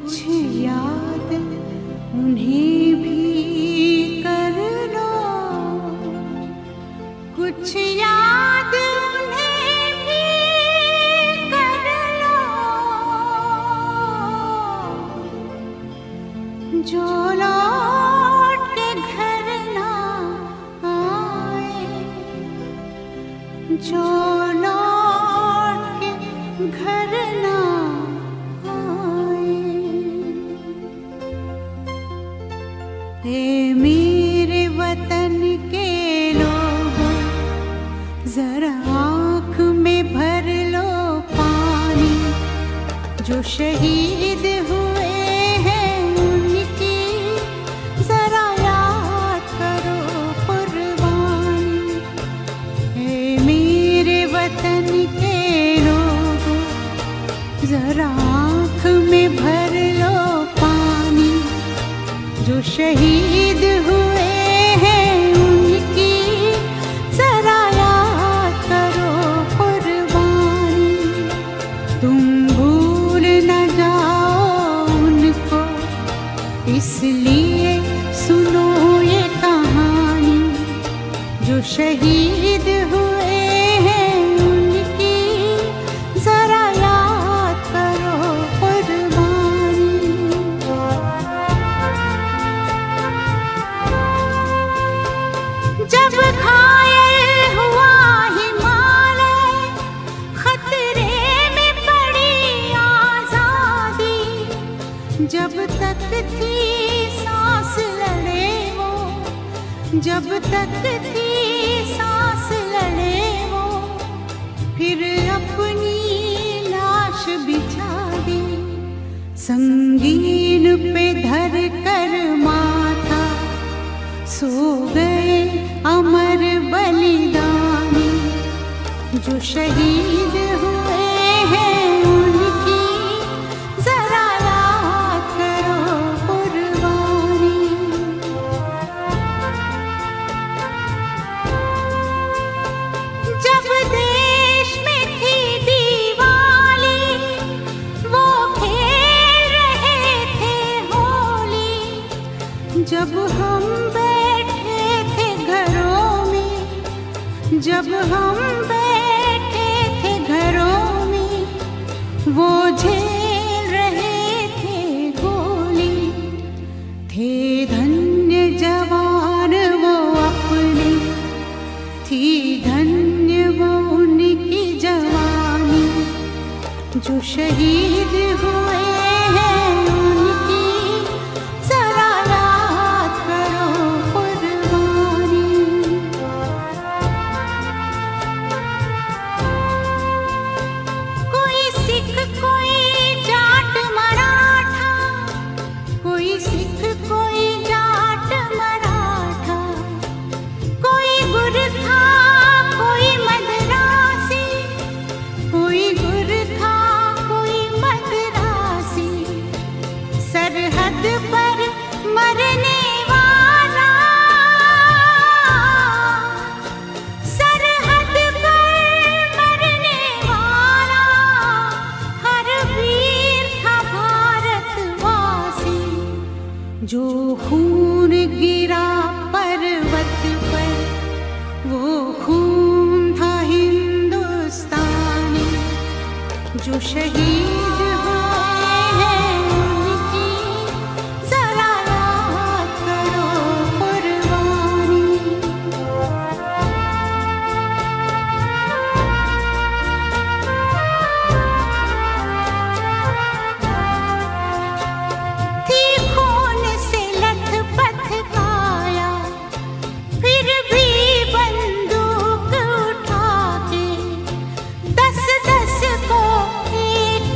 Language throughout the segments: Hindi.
कुछ याद उन्हें भी कर लो, कुछ याद उन्हें भी कर लो, जो लौट के घर ना आए, जो लौट के घर ना ए मेरे वतन के लोगों, जरा आँख में भर लो पानी, जो शहीद हुए हैं उनकी जरा याद करो कुर्बानी। ए मेरे वतन के लोगों, जरा आँख में भर लो पानी, जो शहीद हुए हैं उनकी जरा याद करो कुर्बानी। तुम भूल न जाओ उनको, इसलिए सुनो ये कहानी, जो शहीद हुए हैं उनकी जरा याद करो कुर्बानी। जब घायल हुआ हिमालय, खतरे में पड़ी आजादी, जब तक थी सांस लड़े वो, जब तक थी सांस लड़े वो, फिर अपनी लाश बिछा दी, संगीन पे धर कर माथा, सो गए अमर बलिदानी, जो शहीद हुए हैं उनकी जरा याद करो कुर्बानी। जब देश में थी दिवाली, वो खेल रहे थे होली, जब हम जब हम बैठे थे घरों में, वो झेल रहे थे गोली, थे धन्य जवान वो अपने, थी धन्य वो उनकी जवानी, जो शहीद हुए हैं उनकी जरा याद करो कुर्बानी। कोई जाट मराठा, कोई सिख कोई जाट मराठा, कोई गुरखा कोई मद्रासी, कोई गुरखा कोई मद्रासी, सरहद पर मरने वाला, सरहद पर मरने वाला, हर वीर था भारतवासी, जो खून गिरा पर्वत पर, वो खून था हिंदुस्तानी, जो शहीद हुए हैं उनकी जरा याद करो कुर्बानी। थी खून से लथपथ काया, फिर भी बंदूक उठा के 10-10 को एक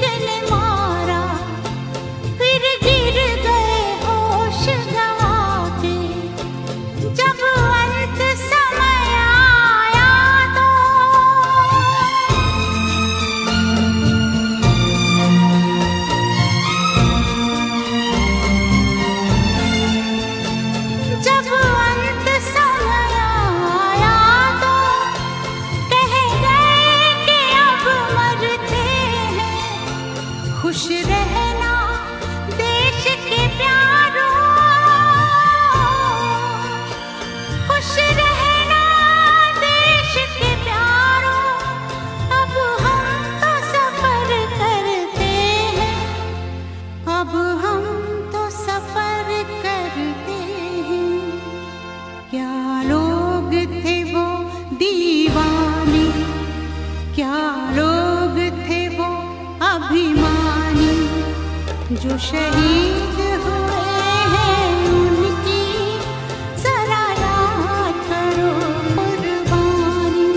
जो शहीद हुए हैं उनकी जरा याद करो कुर्बानी।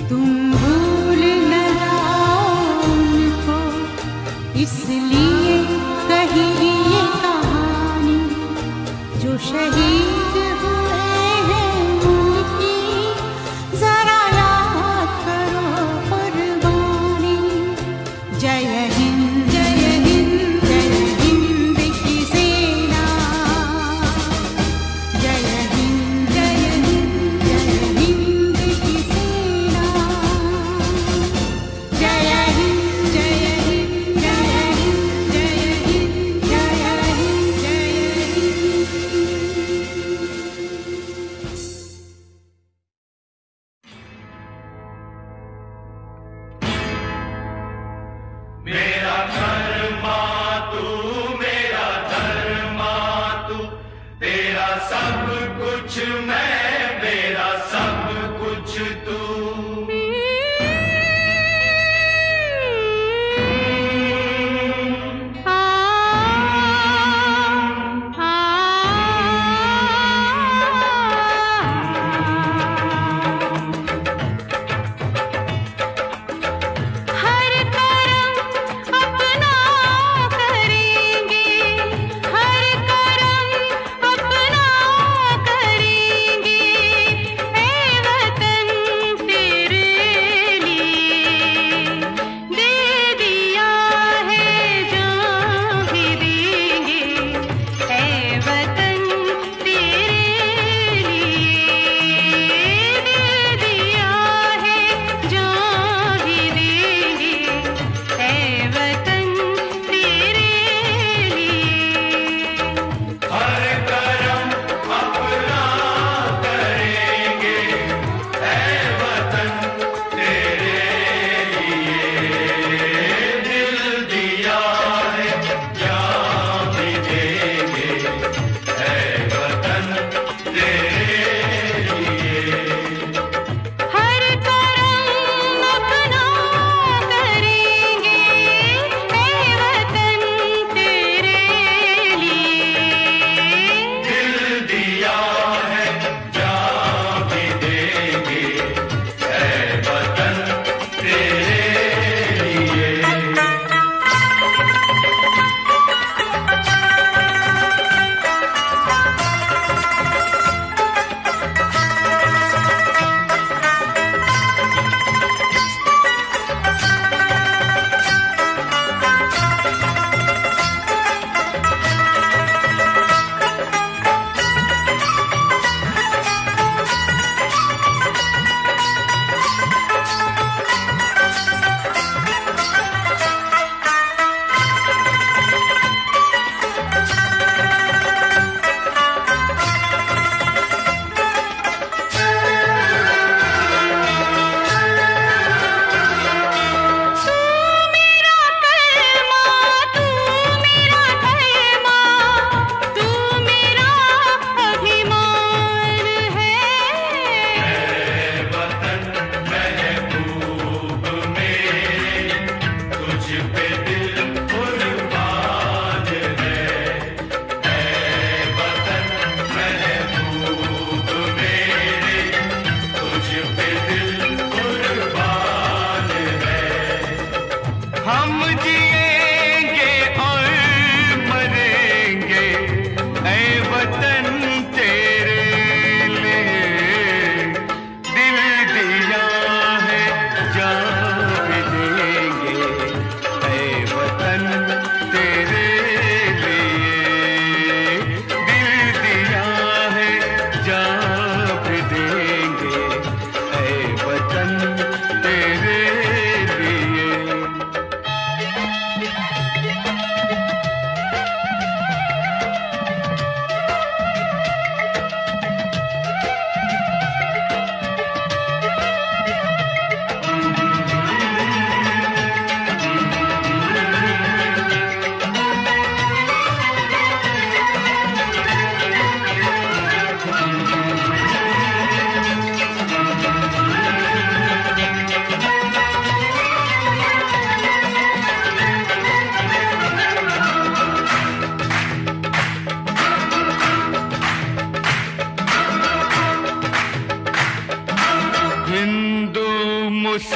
तुम भूल न जाओ उनको, इसलिए कही ये कहानी। जो शहीद हुए हैं उनकी जरा याद करो कुर्बानी। जय हिंद जय हिंद जय हिंद की सेना। जय हिंद जय हिंद जय हिंद की सेना। जय हिंद जय हिंद जय हिंद जय हिंद जय हिंद जय हिंद।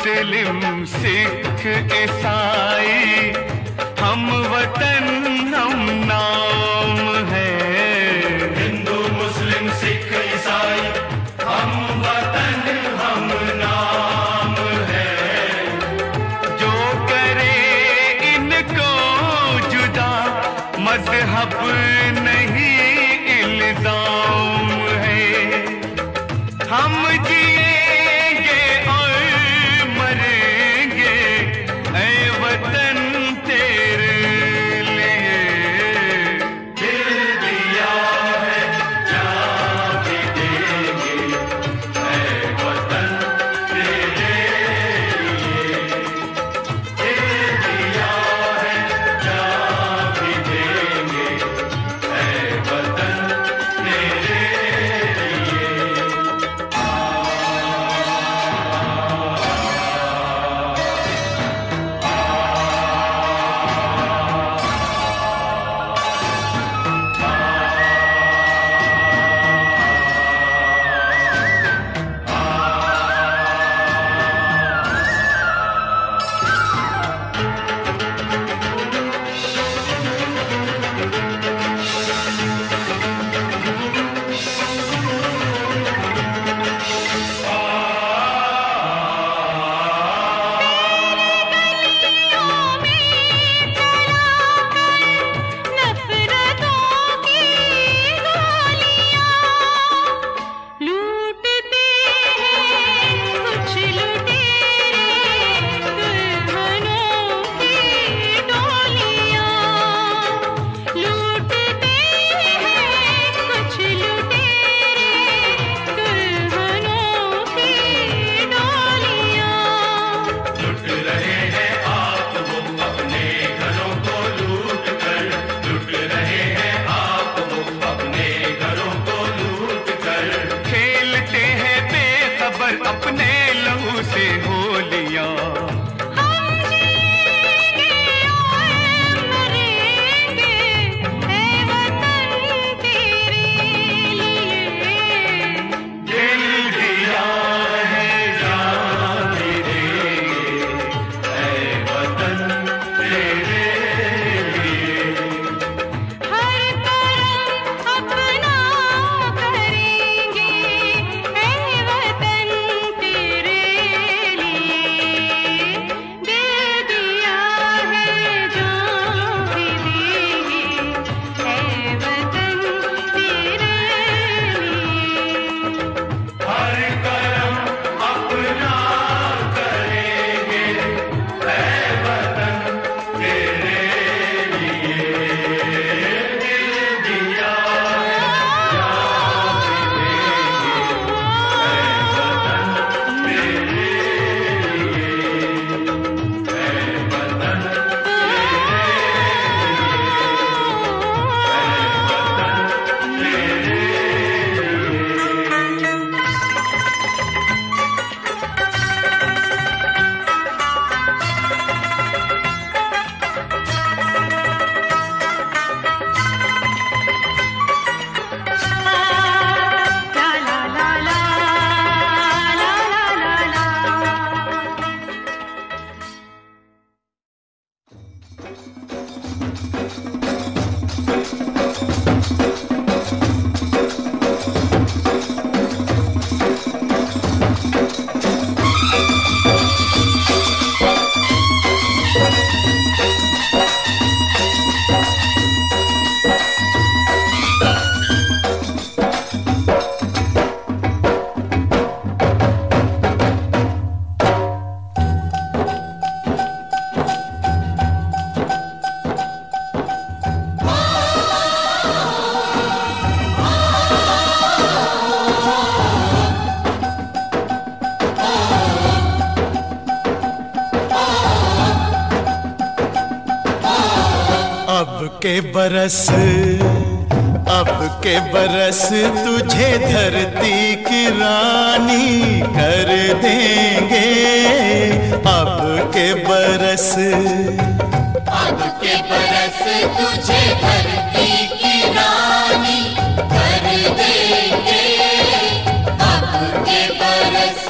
मुस्लिम सिख ईसाई हम वतन हम नाम है। हिंदू मुस्लिम सिख ईसाई हम वतन हम नाम है। जो करे इनको जुदा मजहब नहीं इल्जाम है। हम जिएंगे और मरेंगे ऐ वतन तेरे लिए। दिल दिया है जान भी देंगे ऐ वतन तेरे लिए। दिल दिया है जान भी देंगे ऐ वतन तेरे लिए। अपने लहू से होलियां हम जिएंगे और मरेंगे ऐ वतन तेरे लिए। दिल दिया है जान भी देंगे ऐ वतन तेरे लिए। हर करम अपना करेंगे ऐ वतन तेरे लिए। दिल दिया है जान भी देंगे ऐ वतन तेरे लिए। हर करम अपना करेंगे ऐ वतन तेरे लिए। दिल दिया जान भी देंगे ऐ वतन तेरे लिए। ऐ वतन तेरे ला ला ला ला ला ला ला ला। अब के बरस तुझे धरती की रानी कर देंगे। अब के बरस तुझे धरती की रानी कर देंगे। अब के बरस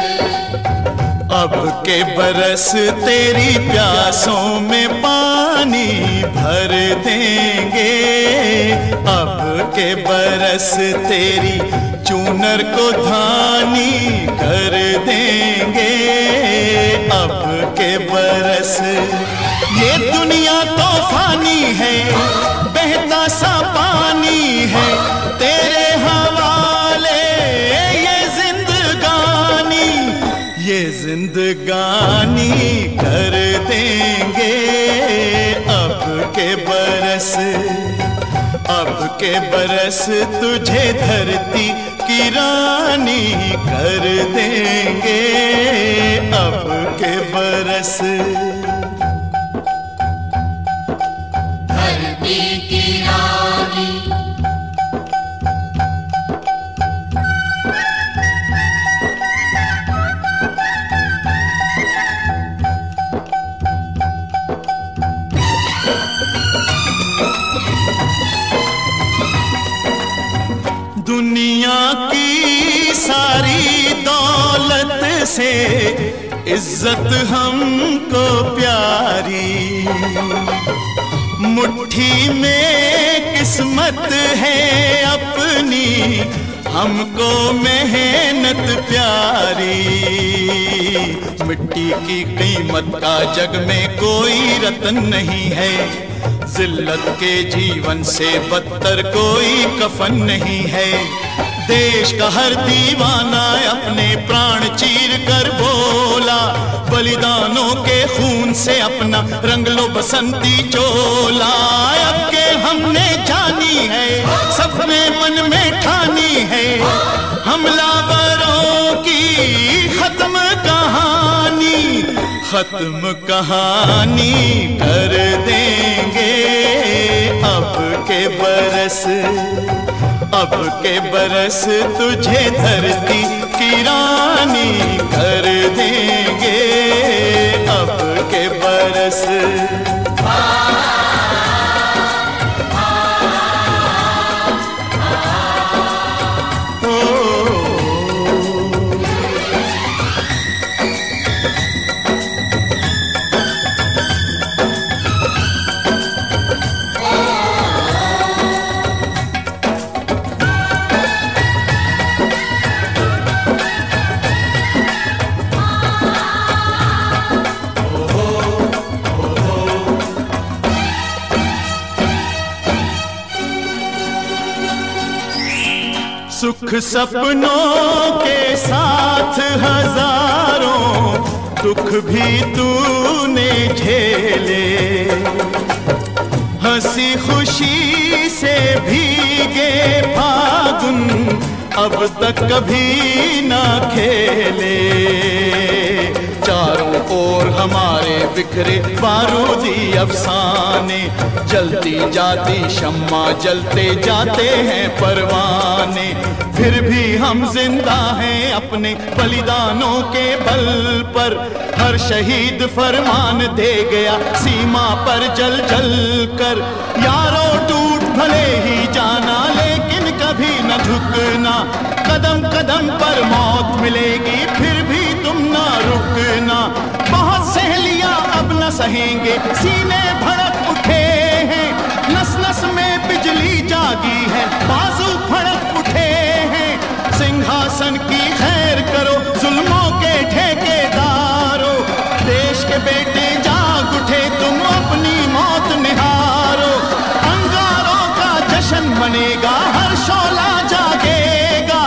अब के बरस तेरी प्यासों में पानी भर देंगे, अब के बरस तेरी चूनर को धानी कर देंगे, अब के बरस। ये दुनिया तो फानी है, बहता सा पानी है, तेरे हवाले ये जिंदगानी, ये जिंदगानी कर देंगे, अब के बरस। अब के बरस तुझे धरती की रानी कर देंगे, अब के बरस। धरती की रानी दुनिया की सारी दौलत से इज्जत हमको प्यारी, मुट्ठी में किस्मत है अपनी, हमको मेहनत प्यारी। मिट्टी की कीमत का जग में कोई रतन नहीं है, जिल्लत के जीवन से बदतर कोई कफन नहीं है। देश का हर दीवाना अपने प्राण चीर कर बोला, बलिदानों के खून से अपना रंग लो बसंती चोला। अब के हमने जानी है, सबने मन में ठानी है, हमलावरों की खत्म कहानी, खत्म कहानी कर देंगे, अब के बरस। अब के बरस तुझे धरती की रानी कर देंगे, अब के बरस। सुख सपनों के साथ हजारों दुख भी तूने झेले, हंसी खुशी से भीगे फागुन अब तक कभी ना खेले। चारों ओर हमारे बिखरे बारूदी अफसाने, जलती जाती शम्मा जलते जाते हैं परवाने, फिर भी हम जिंदा हैं अपने बलिदानों के बल पर। हर शहीद फरमान दे गया सीमा पर जल जल कर, यारों टूट भले ही जाना लेकिन कभी न झुकना, कदम कदम पर मौत मिलेगी फिर भी तुम ना रुकना। बहुत सहेलियां अब न सहेंगे, सीने भड़क उठे हैं, नस नस में बिजली जागी है, बाजू फड़क उठे हैं। सिंहासन की खैर करो जुल्मों के ठेकेदारों, देश के बेटे जाग उठे तुम अपनी मौत निहारो। अंगारों का जश्न मनेगा, हर शोला जागेगा,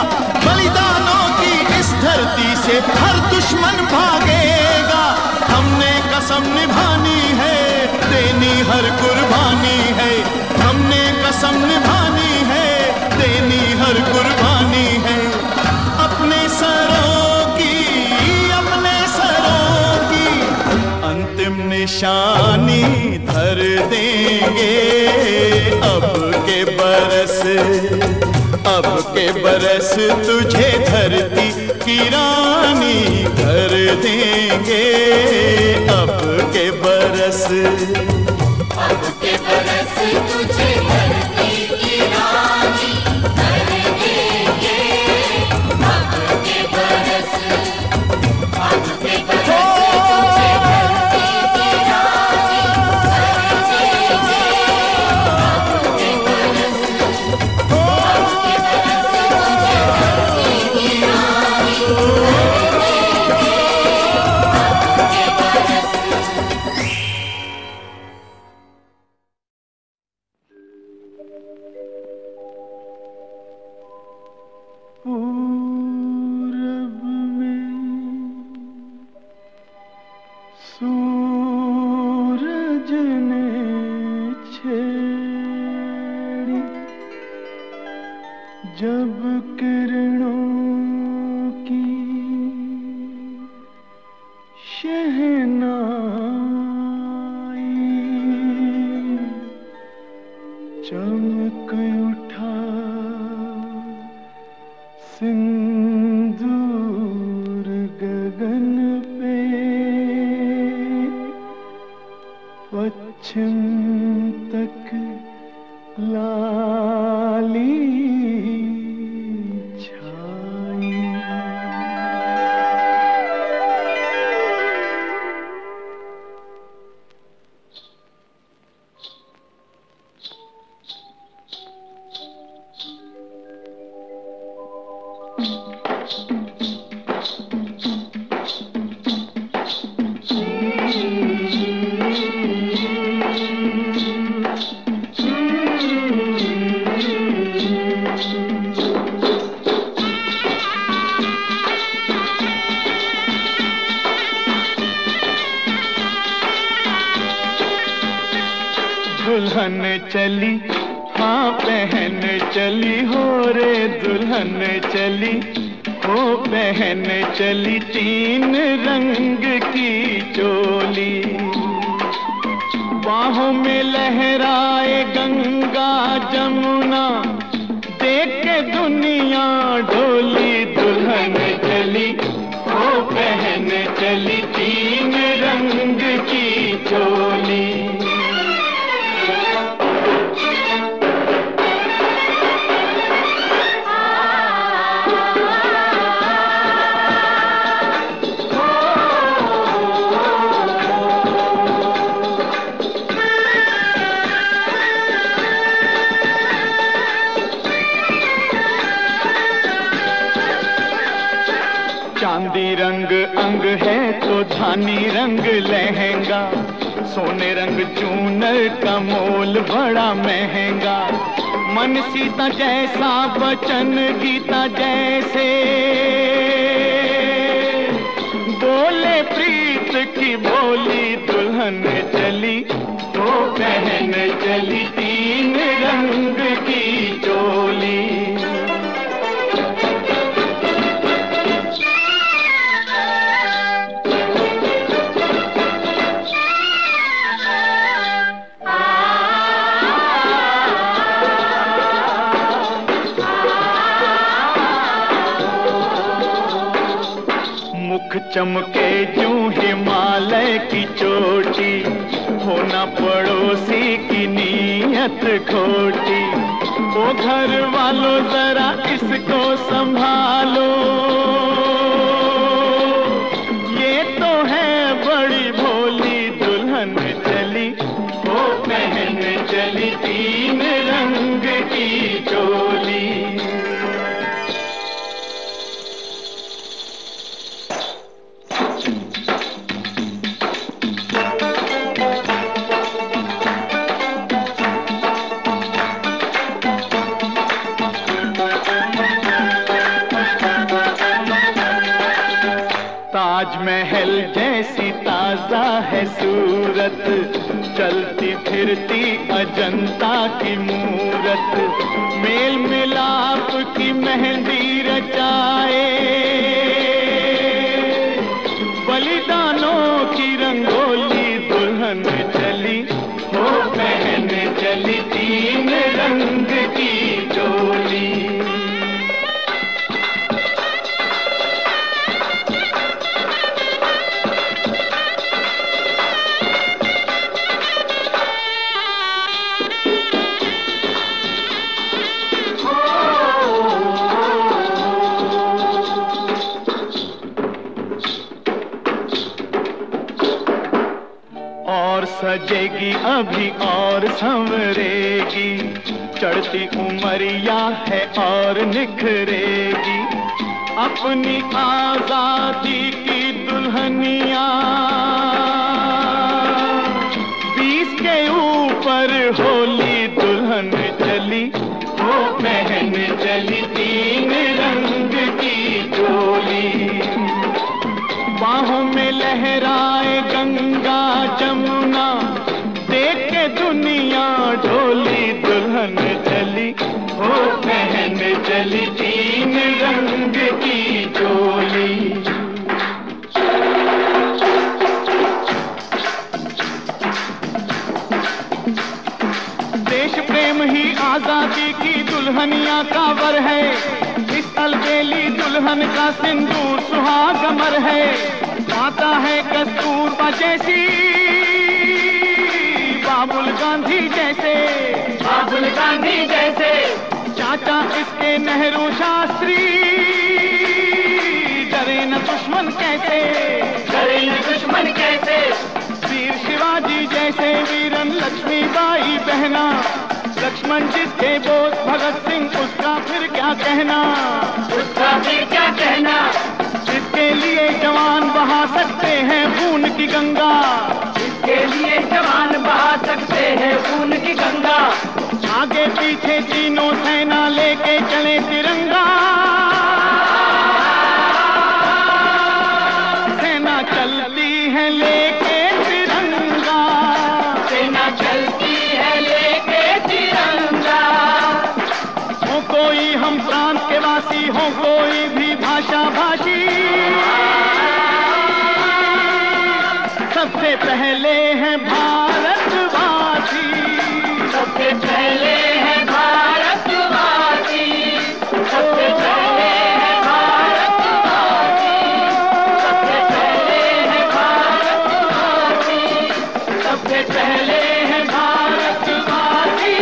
बलिदानों की इस धरती से हर दुश्मन भागेगा। हमने कसम निभानी है, देनी हर कुर्बानी है, हमने कसम निभानी है, देनी हर कुर्बानी है। अपने सरों की अंतिम निशानी धर देंगे, अब के बरस। अब के बरस तुझे धरती की रानी कर देंगे, अब के बरस। अब के बरस तुझे धरती की रानी कर देंगे, अब के बरस, अब के बरस। पूरब में सूरज ने छेड़ी जब किरणों की शहनाई चमक उठा सिंदूर गगन पे पश्चिम तक लाली छाई। दुल्हन चली हाँ बहन चली हो रे दुल्हन चली हो बहन चली तीन रंग की चोली बाहों में लहराए गंगा जमुना देख के दुनिया डोली दुल्हन चली हो बहन चली तीन रंग की चोली। चांदी रंग अंग है तो धानी रंग लहंगा सोने रंग चूनर का मोल बड़ा महंगा मन सीता जैसा वचन गीता जैसे बोले प्रीत की बोली दुल्हन चली तो बहन चली तीन रंग की चोली। मुख चमके जूं हिमालय की चोटी होना पड़ोसी की नीयत खोटी ओ घर वालों जरा इसको संभालो ये तो है बड़ी भोली दुल्हन चली ओ बहन चली तीन रंग की चोली। ताजमहल जैसी ताजा है सूरत चलती फिरती अजंता की मूरत मेल मिलाप की मेहंदी रचाए बलिदानों की रंगोली दुल्हन चली हो बहन चली तीन रंग की चोली। और सजेगी अभी और संवरेगी चढ़ती उमरिया है और निखरेगी अपनी आजादी की दुल्हनिया 20 के ऊपर होली दुल्हन चली वो बहन चली तीन रंग ढोली दुल्हन चली, हो पहन चली 3 रंग की चोली। देश प्रेम ही आजादी की दुल्हनिया का वर है, इस अलबेली दुल्हन का सिंदूर सुहाग अमर है। आता है कस्तूरबा जैसी, बाबुल गांधी जैसे, बाबुल गांधी जैसे, चाचा इसके नेहरू शास्त्री, डरे न दुश्मन कैसे, डरे न दुश्मन कैसे। वीर शिवाजी जैसे वीरन लक्ष्मीबाई बहना, लक्ष्मण जिसके बोस भगत सिंह उसका फिर क्या कहना, उसका फिर क्या कहना। जिसके लिए जवान बहा सकते हैं खून की गंगा, जिसके लिए जवान बहा सकते हैं खून की गंगा। आगे पीछे तीनों सेना लेके चले तिरंगा, सेना चलती है लेके तिरंगा, सेना चलती है लेके तिरंगा। हो कोई हम प्रांत के वासी, हो कोई भी भाषा भाषी, सबसे पहले हैं भारतवासी, सबसे पहले हैं भारतवासी, सबसे पहले हैं भारतवासी, सबसे पहले हैं भारतवासी, सबसे पहले हैं भारतवासी।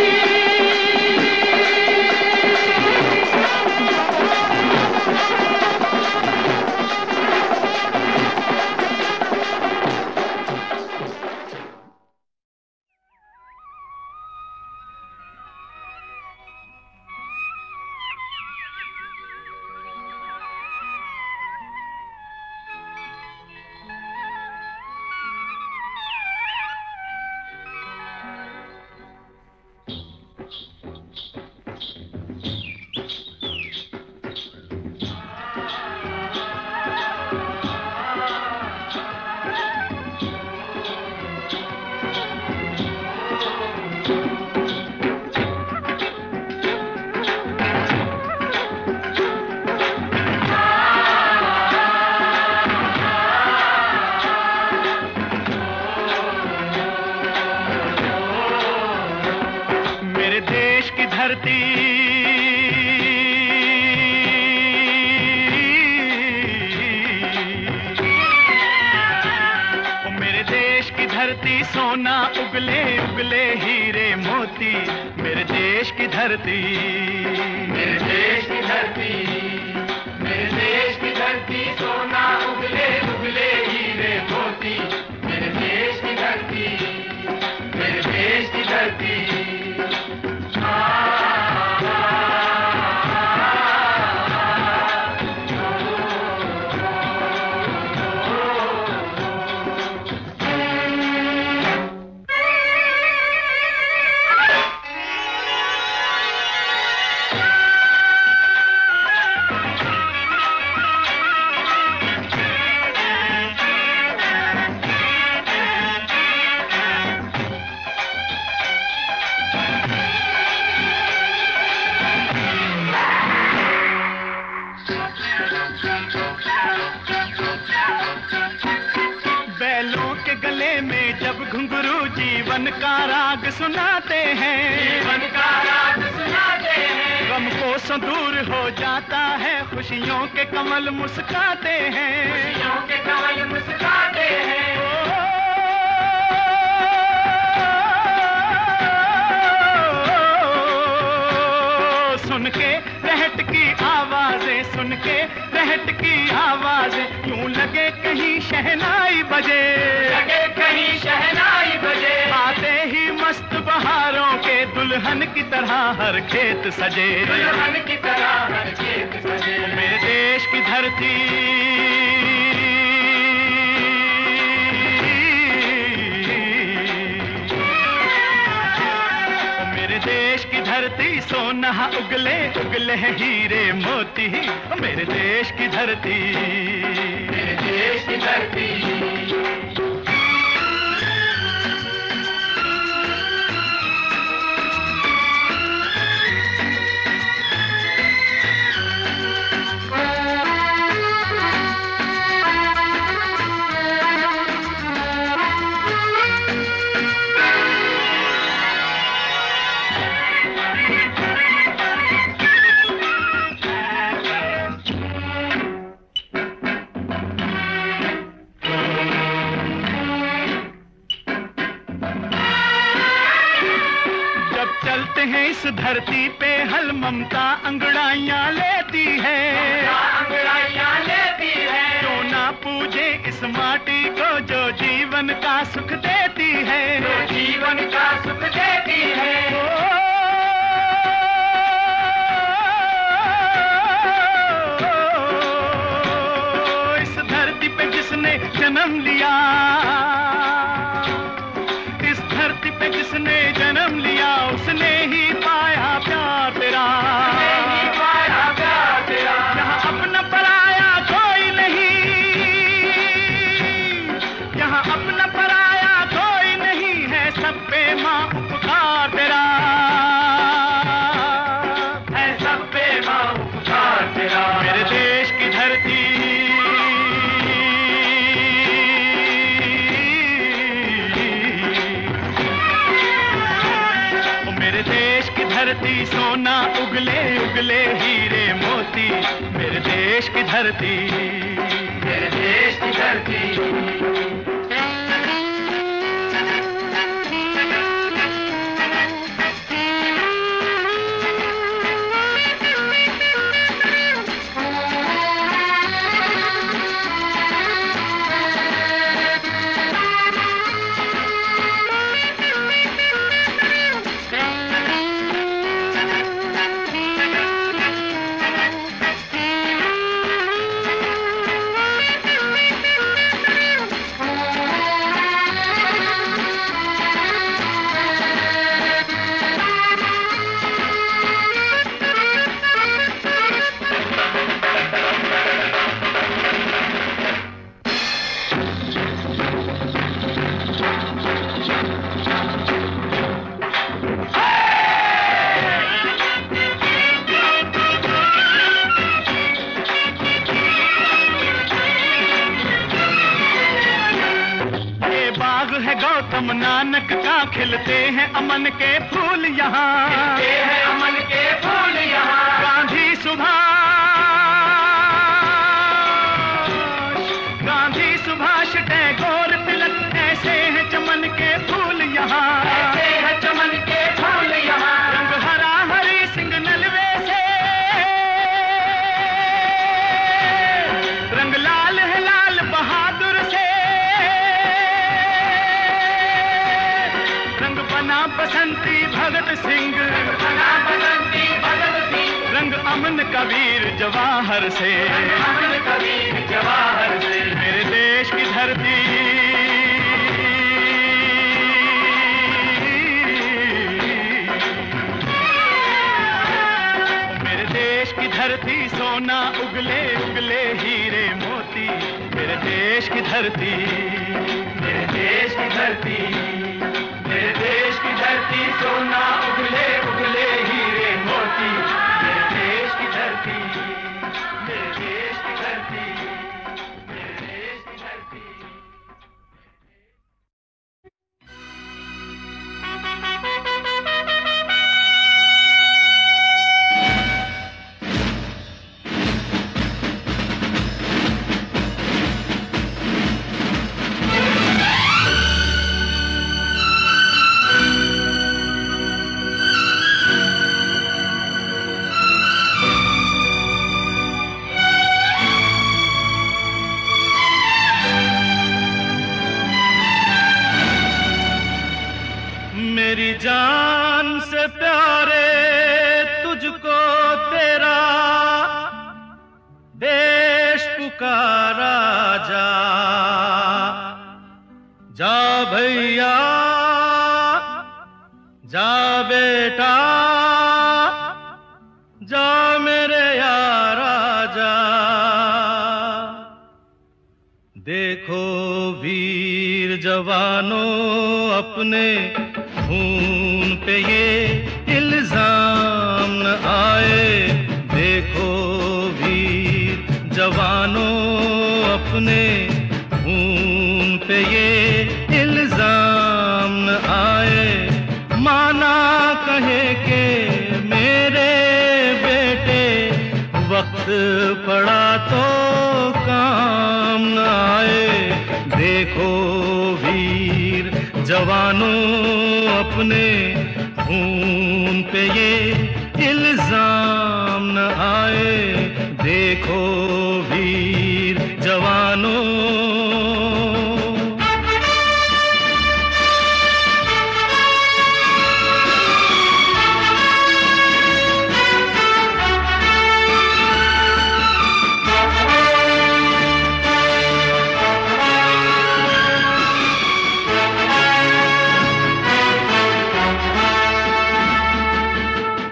सोना उगले उगले हीरे मोती, मेरे देश की धरती, मेरे देश की धरती, मेरे देश की धरती, सोना उगले उगले हीरे मोती, मेरे देश की धरती, मेरे देश की धरती। जीवन का राग सुनाते हैं, जीवन का राग सुनाते हैं, गम को दूर हो जाता है, खुशियों के कमल मुस्काते हैं, खुशियों के कमल मुस्काते हैं। सुन के रहट की आवाजें, सुन के रहट की आवाजें, यूं लगे कहीं शहनाई बजे, लगे कहीं शहनाई बजे। आते ही मस्त बहारों के दुल्हन की तरह हर खेत सजे, दुल्हन की तरह हर खेत सजे। मेरे देश की धरती, मेरे देश की धरती, सोना उगले उगले हीरे मोती, मेरे देश की धरती, मेरे देश की धरती। चलते हैं इस धरती पे हल ममता अंगड़ाइयाँ लेती है, अंगड़ाइयाँ लेती है। क्यों ना पूजे इस माटी को जो जीवन का सुख देती है, जो जीवन का सुख देती है। इस धरती पे जिसने जन्म लिया, इस धरती पे जिसने जन्म लिया, उसने ही पाया प्यार तेरा, यहाँ अपना पराया कोई नहीं, यहाँ अपना पराया कोई नहीं है, सब पे माँ उपकार तेरा है, सब पे माँ उपकार तेरा। मेरे देश की धरती, धरती सोना उगले उगले हीरे मोती, मेरे देश की धरती, मेरे देश की धरती। गौतम नानक का खिलते हैं अमन के फूल यहाँ, खिलते हैं अमन के फूल यहाँ। गांधी सुभाष, गांधी सुभाष टैगोर तिलक, ऐसे हैं चमन के फूल यहाँ, ऐसे हैं चमन के फूल यहाँ। रंग हरा हरी सिंह नलवे से, रंग लाल है लाल बहादुर से, बसंती भगत सिंह, बना बसंती भगत सिंह। रंग अमन कबीर जवाहर से, अमन कबीर जवाहर से। मेरे देश की धरती, मेरे देश की धरती सोना उगले उगले हीरे मोती, मेरे देश की धरती, मेरे देश की धरती, मेरे देश की धरती सोना उगले उगले हीरे मोती, मेरे देश की धरती, मेरे देश की धरती, मेरे देश की धरती। मेरी जान से प्यारे तुझको तेरा देश पुकारा जा, जा भैया जा बेटा जा मेरे यारा जा। देखो वीर जवानों अपने खून पे ये इल्जाम न आए, देखो वीर जवानों अपने खून पे ये इल्जाम न आए। माना कहे के मेरे बेटे वक्त पड़ा तो काम न आए, देखो वीर जवानों अपने खून खून पे ये इल्जाम न आए, देखो वीर जवानों।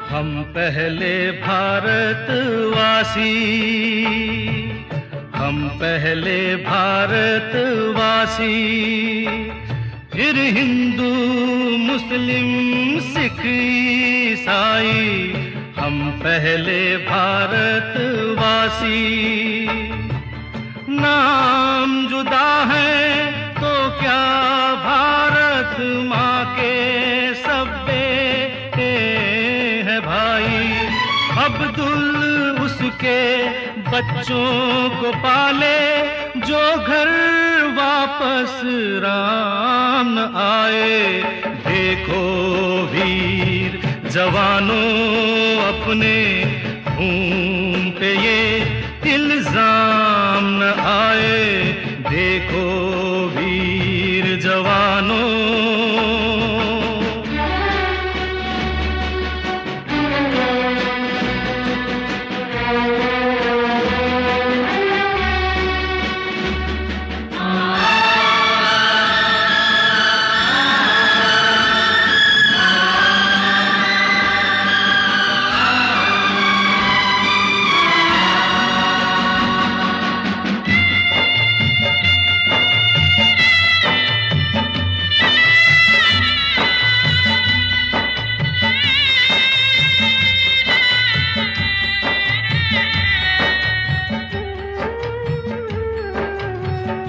हम पहले भारतवासी, हम पहले भारतवासी, फिर हिंदू मुस्लिम सिख ईसाई, हम पहले भारतवासी। नाम जुदा है तो क्या भारत माँ के सब बेटे हैं भाई। अब्दुल उसके बच्चों को पाले, जो घर वापस राम न आए। देखो वीर जवानों, अपने खून पे ये इल्जाम न आए। देखो वीर जवानों।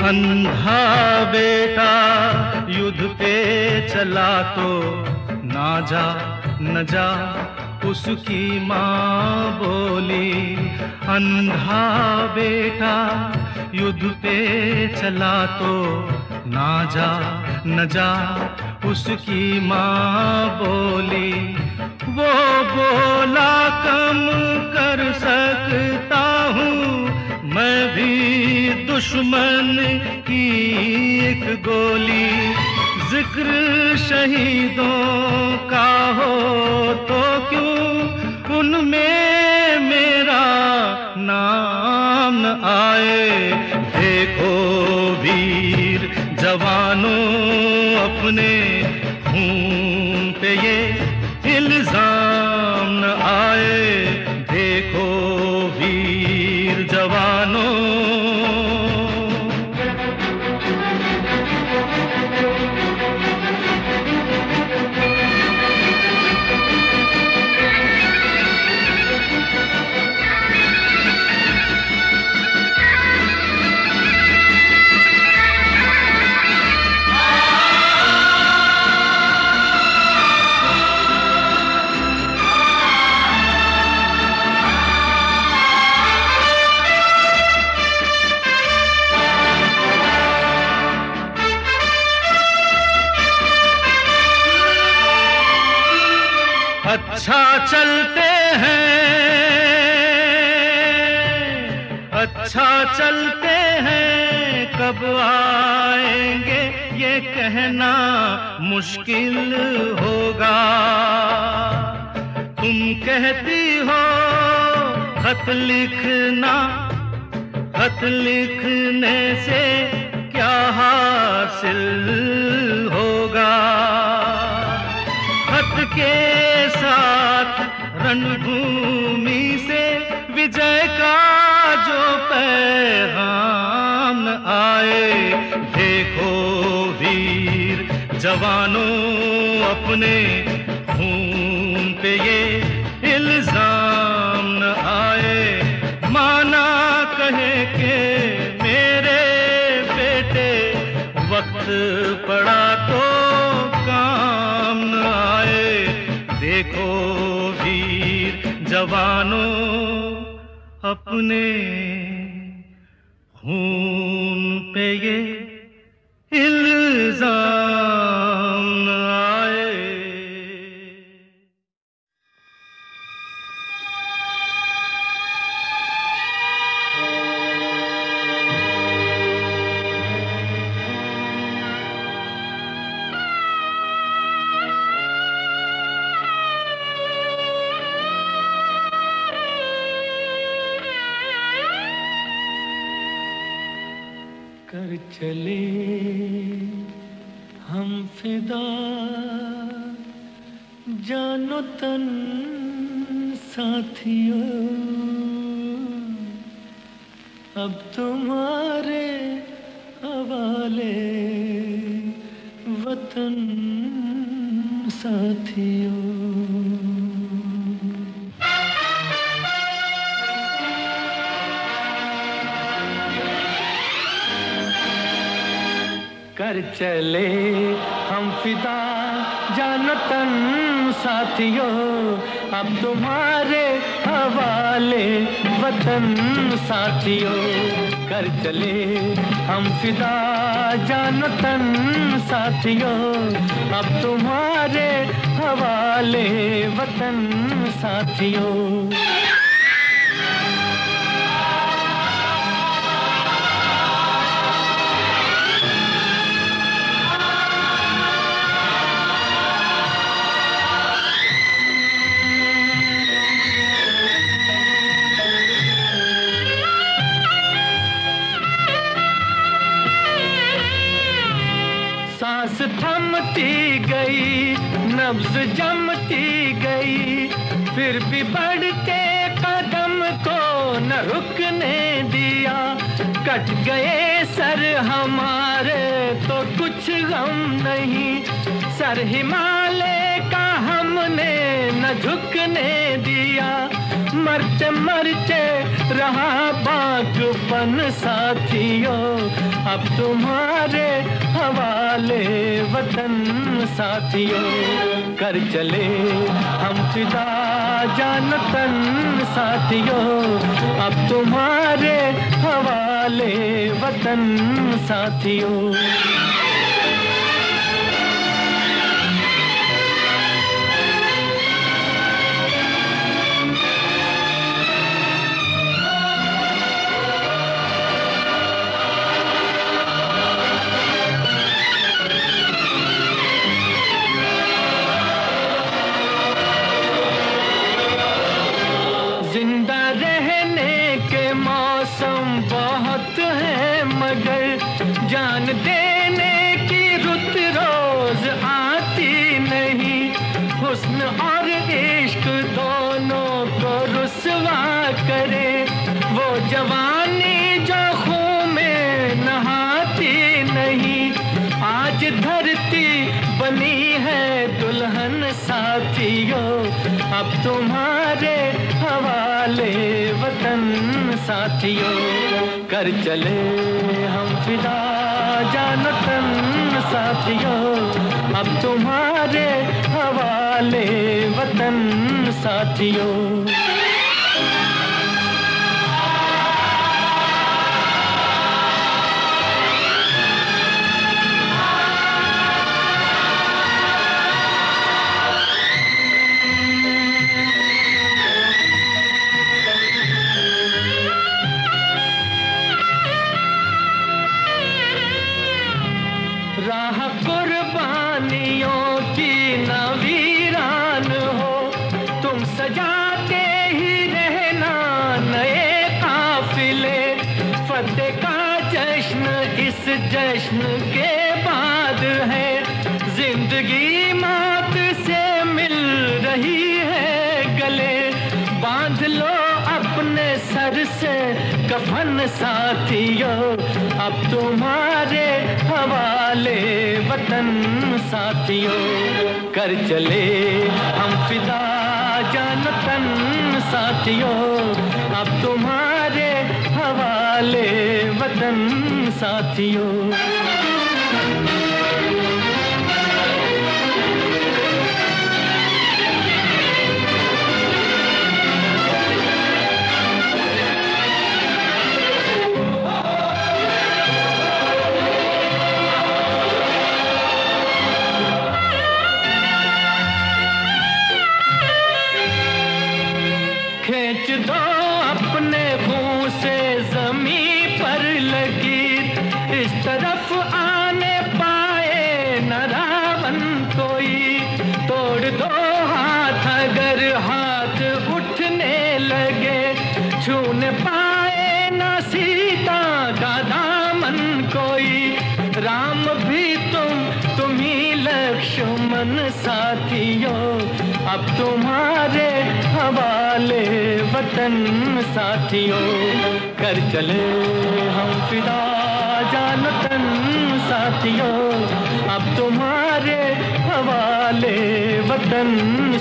अंधा बेटा युद्ध पे चला तो ना जा न जा उसकी माँ बोली। अंधा बेटा युद्ध पे चला तो ना जा न जा उसकी माँ बोली। वो बोला कम कर सकता हूँ मैं भी दुश्मन की एक गोली। जिक्र शहीदों का हो तो क्यों उनमें मेरा नाम न आए। देखो वीर जवानों, अपने खून पे ये इल्जाम न आए। देखो वीर जवानों। अच्छा चलते हैं, अच्छा चलते हैं, कब आएंगे ये कहना मुश्किल होगा। तुम कहती हो खत लिखना, खत लिखने से क्या हासिल होगा। खत के साथ रणभूमि से विजय का जो पैगाम न आए। देखो वीर जवानों, अपने खून पे ये इल्जाम न आए। माना कहे के मेरे बेटे वक्त पड़ा तो काम न आए। देखो वीर जवानों, अपने खून पे ये इल्जाम चले हम फिदा जानो तन साथियों, अब तुम्हारे हवाले वतन साथियों। कर चले हम फिदा जानो तन साथियों, अब तुम्हारे हवाले वतन साथियों। कर चले हम फिदा जानो तन साथियों, अब तुम्हारे हवाले वतन साथियों। सांस थमती गई, नब्ज जमती गई, फिर भी बढ़ते कदम को न रुकने दिया। कट गए सर हमारे तो कुछ गम नहीं, सर हिमालय का हमने न झुकने दिया। मरते मरते रहा बागपन साथियों, अब तुम्हारे हवाले वतन साथियों। कर चले हम फिदा जानो तन साथियों, अब तुम्हारे हवाले वतन साथियों। जिंदा रहने के मौसम बहुत है, मगर जान देने की रुत रोज आती नहीं। हुस्न और इश्क दोनों को रुसवा करे, वो जवानी जो खून में नहाती नहीं। आज धरती बनी है दुल्हन साथियों, अब तुम्हारे हवाले वतन साथियों। कर चले हम फिदा जानो तन साथियों, अब तुम्हारे हवाले वतन साथियों। राह कुर्बानियों की न वीरान हो, तुम सजाते ही रहना नए काफिले। फतेह का जश्न इस जश्न के बाद है, जिंदगी मौत से मिल रही है गले। बांध लो अपने सर से कफन साथियों, अब तुम्हारे हवाले वतन साथियों। कर चले हम फिदा जानो तन साथियों, अब तुम्हारे हवाले वतन साथियों। खींच दो अपने मुंह से जमीन पर लकीर, इस तरफ आने पाए न रावण कोई। तोड़ दो हाथ अगर हाथ उठने लगे, छूने पाए न सीता का दामन कोई। साथियों, अब तुम्हारे हवाले वतन साथियों। कर चले हम फिदा जान तन साथियों, अब तुम्हारे हवाले वतन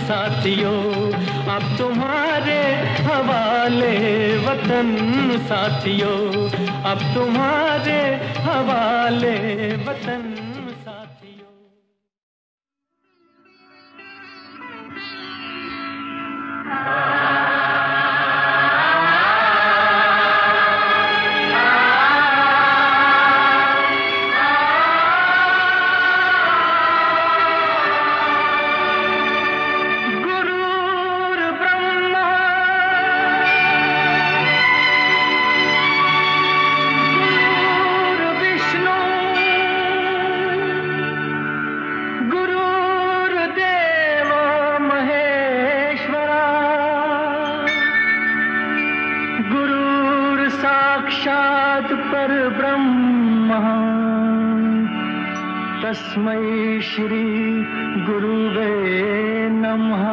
साथियों, अब तुम्हारे हवाले वतन साथियों, अब तुम्हारे हवाले वतन साथियों। तस्मै श्री गुरुवे नमः।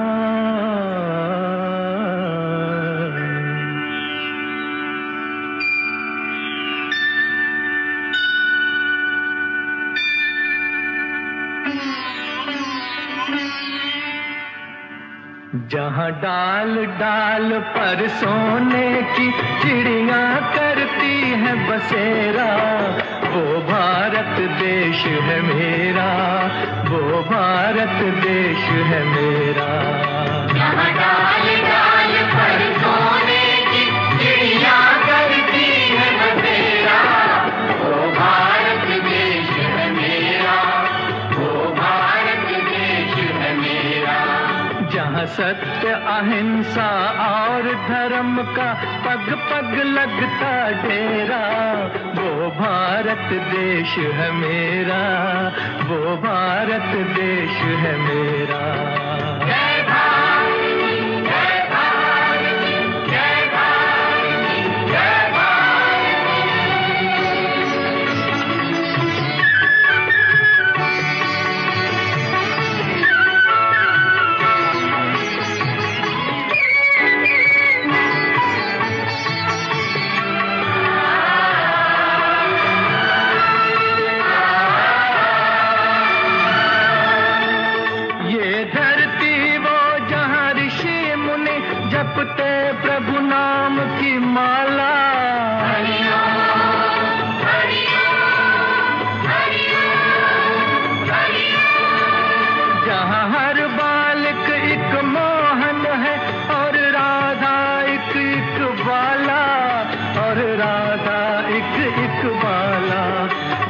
जहाँ डाल डाल पर सोने की चिड़िया करती है बसेरा, वो भारत देश है मेरा, वो भारत देश है मेरा। जहाँ डाल डाल पर सोने की चिड़िया करती है बसेरा, वो भारत देश है मेरा, वो भारत देश है मेरा। जहाँ सत्य अहिंसा और धर्म का पग पग लगता डेरा, वो भारत देश है मेरा, वो भारत देश है मेरा। जय भारती, जय भारती, जय भारती, जय भारती। जपते प्रभु नाम की माला, जहाँ हर बालक एक मोहन है और राधा एक एक बाला, और राधा एक बाला।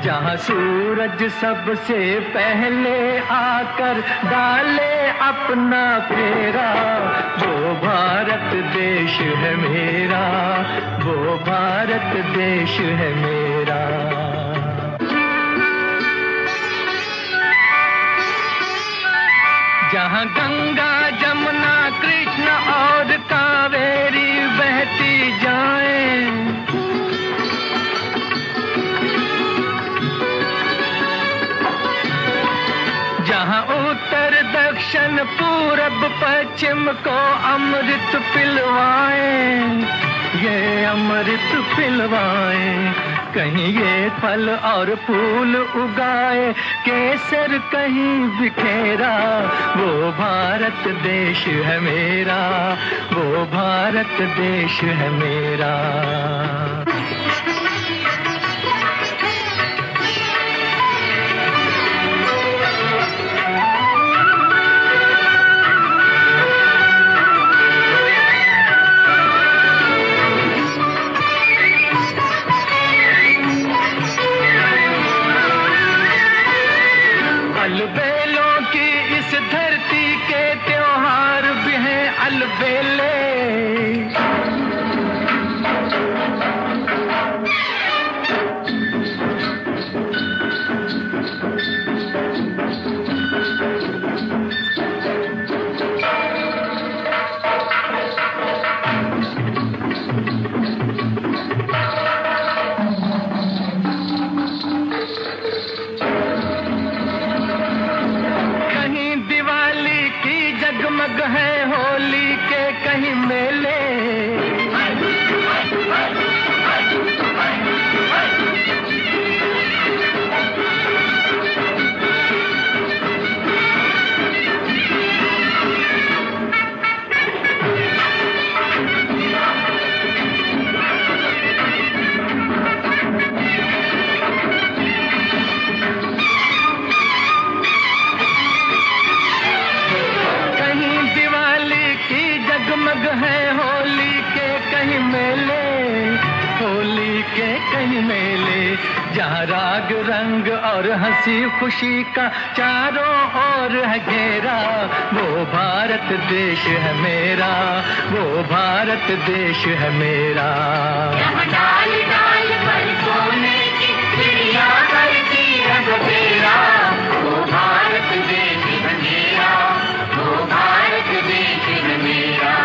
जहाँ सूरज सबसे पहले आकर डाले अपना फेरा, वो भारत देश है मेरा, वो भारत देश है मेरा। जहाँ गंगा जमुना कृष्ण और कावेरी बहती जाएं, जहाँ उत्तर दक्षिण पूरब पश्चिम को अमृत पिलवाएं, ये अमृत पिलवाएं। कहीं ये फल और फूल उगाए, केसर कहीं बिखेरा, वो भारत देश है मेरा, वो भारत देश है मेरा। अलबेलों की इस धरती के त्योहार भी हैं अलबेले, जगमग है होली के कहीं मेले, होली के कहीं मेले, जहाँ राग रंग और हंसी खुशी का चारों ओर है घेरा। वो भारत देश है मेरा, वो भारत देश है मेरा। यहाँ डाल डाल पर सोने की चिड़िया करती है बसेरा। वो भारत देश है मेरा, वो भारत देश है मेरा।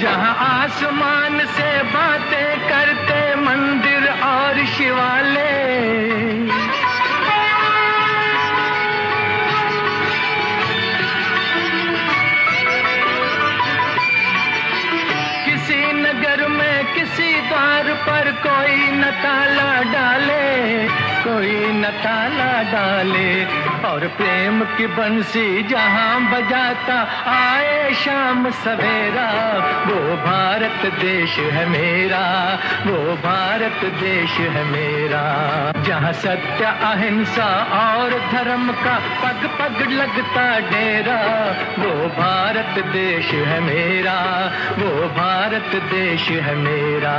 जहाँ आसमान से बातें करते मंदिर और शिवालय, किसी नगर में किसी द्वार पर कोई न ताला डाले, कोई न ताला डाले, और प्रेम की बंसी जहाँ बजाता आए शाम सवेरा। वो भारत देश है मेरा, वो भारत देश है मेरा। जहाँ सत्य अहिंसा और धर्म का पग पग लगता डेरा। वो भारत देश है मेरा, वो भारत देश है मेरा।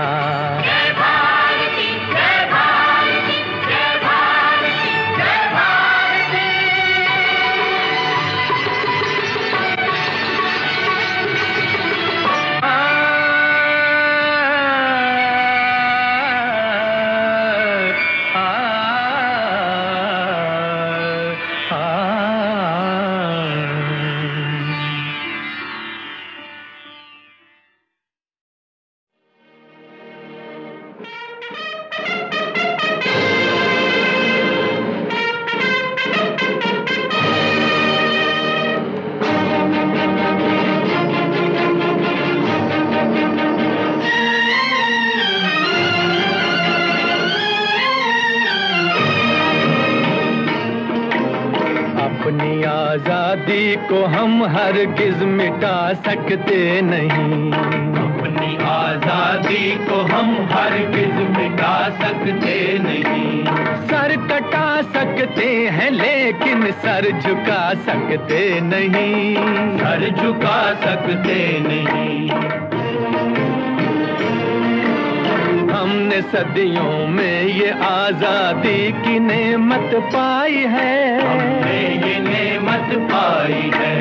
जय भारती, जय भारती, जय भारती, जय भारती। अपनी आजादी को हम हरगिज मिटा सकते नहीं, अपनी आजादी को हम हरगिज मिटा सकते नहीं। सर कटा सकते हैं लेकिन सर झुका सकते नहीं, सर झुका सकते नहीं। हमने सदियों में ये आजादी की नेमत पाई है, हमने ये नेमत पाई है।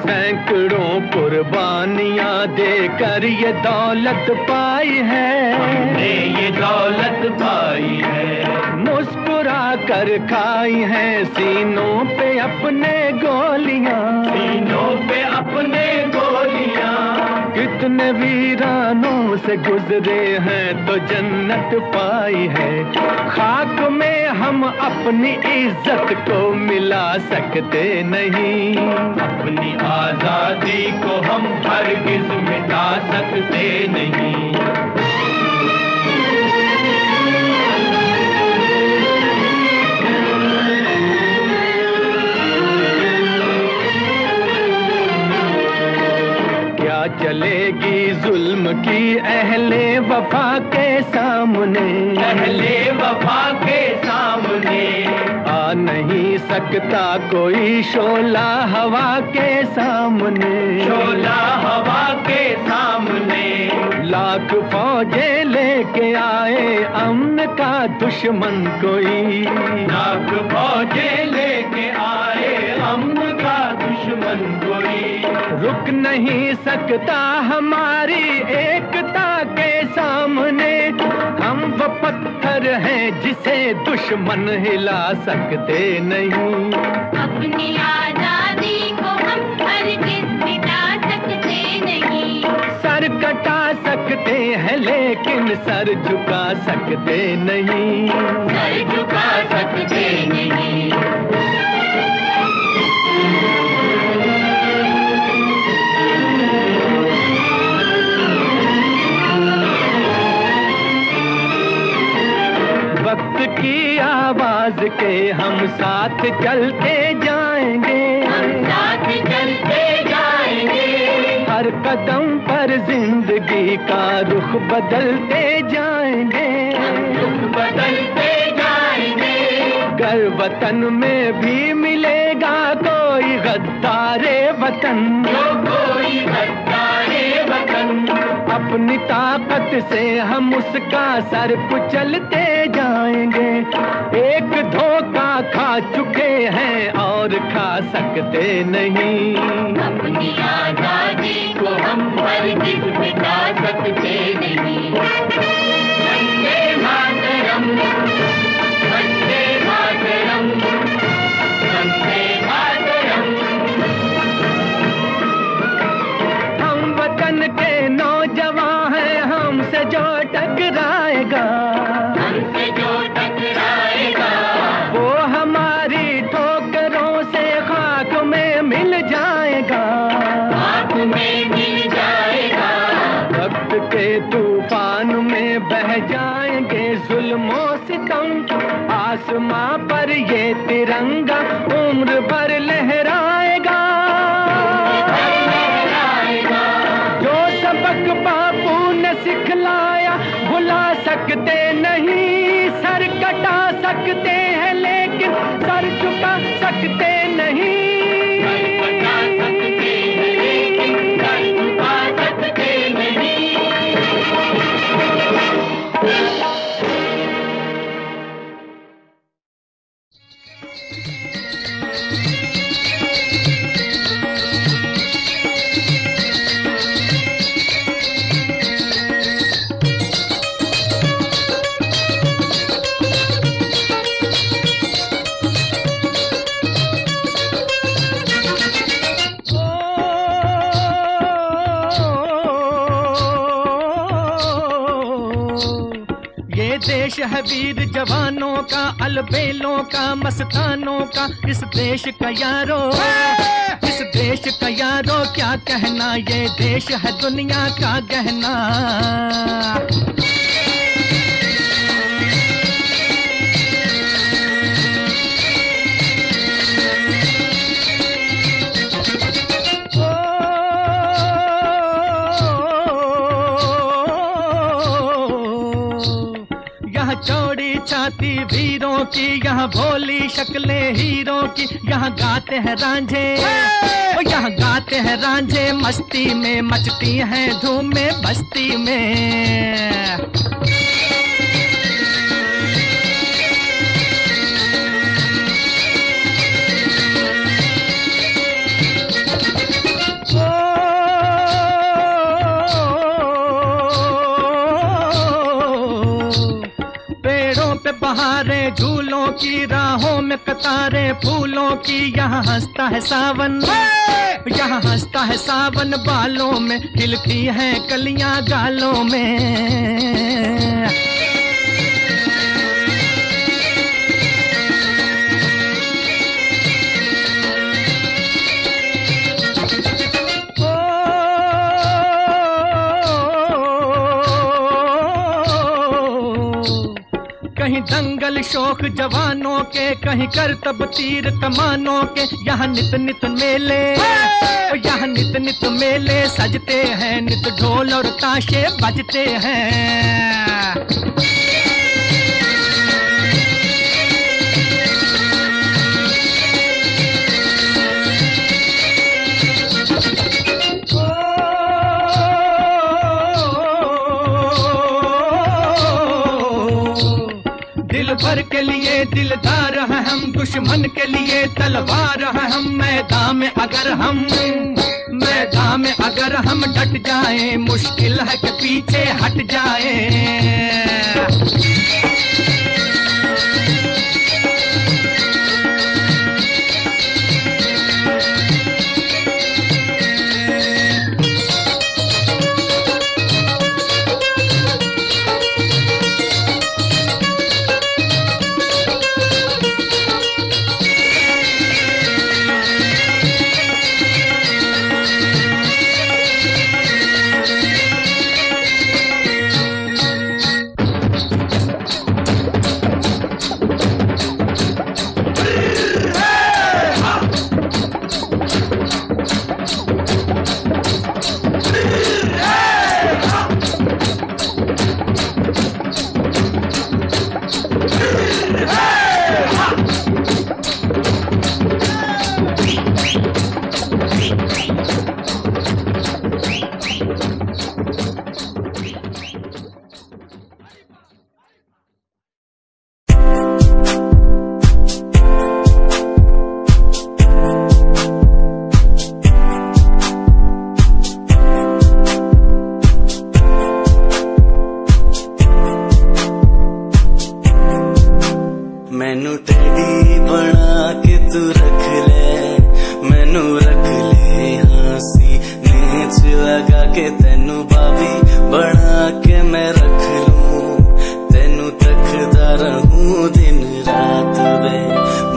सैकड़ों कुर्बानियां देकर ये दौलत पाई है, हमने ये दौलत पाई है। मुस्कुरा कर खाई है सीनों पे अपने गोलियां, सीनों पे अपने गोलियां। कितने वीरानों से गुजरे हैं तो जन्नत पाई है। खाक में हम अपनी इज्जत को मिला सकते नहीं, अपनी आजादी को हम हरगिज मिटा सकते नहीं। क्या चलेगी जुल्म की अहले वफा के सामने, अहले वफा के सामने। आ नहीं सकता कोई शोला हवा के सामने, शोला हवा के सामने। लाख फौजें लेके आए अमन का दुश्मन कोई, लाख फौजें लेके आए अमन का दुश्मन कोई। रुक नहीं सकता हमारी एकता के सामने। हम वो पत्थर हैं जिसे दुश्मन हिला सकते नहीं, अपनी आजादी को हम हरगिज मिटा सकते नहीं। सर कटा सकते हैं लेकिन सर झुका सकते नहीं, सर झुका सकते नहीं। वक्त की आवाज के हम साथ चलते जाएंगे, हम साथ चलते पर जिंदगी का रुख बदलते जाएंगे, बदलते जाएंगे। गर वतन में भी मिलेगा कोई गद्दारे वतन, जो कोई गद्दारे वतन, अपनी ताकत से हम उसका सर कुचलते जाएंगे। एक धोखा खा चुके हैं और खा सकते नहीं, अपनी आजादी को हम हरगिज़ मिटा सकते नहीं। वंदे मातरम, वंदे मातरम, वंदे मातरम। हम वतन के नौजवान हैं, हमसे जो टकराएगा, हमसे जो टकराएगा, वो हमारी ठोकरों से खाक में मिल जाएगा, खाक में मिल जाएगा। वक्त के तूफान में बह जाएंगे जुल्मों सितम, आसमां पर ये तिरंगा उम्र भर लहराएगा। जो सबक बापू ने सिखलाया भुला सकते नहीं, सर कटा सकते हैं लेकिन सर झुका सकते नहीं। बता सकते हैं लेकिन सर झुका सकते नहीं। देश है वीर जवानों का, अलबेलों का, मस्तानों का। इस देश का यारो, इस देश का यारो क्या कहना, ये देश है दुनिया का गहना। चौड़ी छाती वीरों की, यहाँ भोली शक्लें हीरों की। यहाँ गाते हैं रांझे, यहाँ गाते हैं रांझे मस्ती में, मचती हैं धूम में बस्ती में। बहारें झूलों की, राहों में कतारें फूलों की। यहाँ हंसता है सावन, यहाँ हंसता है सावन बालों में, खिलती हैं कलियां गालों में। कहीं दंगल शौक जवानों के, कहीं करतब तीर कमानों के। यहाँ नित नित मेले, यहाँ नित नित मेले सजते हैं, नित ढोल और ताशे बजते हैं। भर के लिए दिलदार हैं हम, दुश्मन के लिए तलवार हैं हम। मैदान में अगर हम डट जाएं, मुश्किल है कि पीछे हट जाएं। के तेनू भाभी बना के मैं रख लूं, तेनू तकदा रहूं दिन रात वे।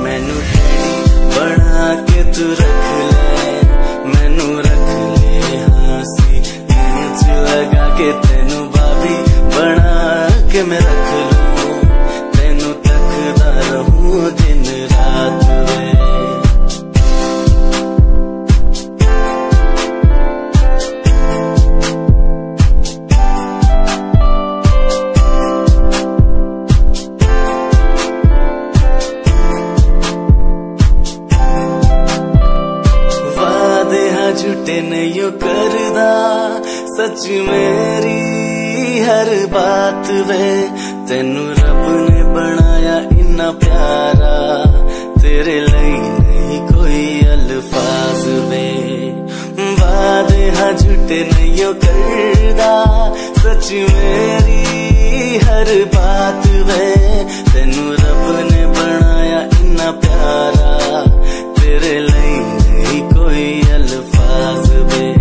मैनू डैडी बना के तू रख ले, मैनू रख ले हासी च लगा के तेनू भाभी बना के मैं रख लूं, तेनू तकदा रहूं दिन रात वे। झूठे नहीं करदा सच मेरी हर बात वे। तेनू रब ने बनाया इन्ना प्यारा, तेरे लिए नहीं कोई अल्फाज वे। वादे हाँ झूठे नहीं करदा सच मेरी हर बात वे। तेनू रब ने बनाया इन्ना प्यारा, तेरे लिए नहीं कोई अल्फाज वे।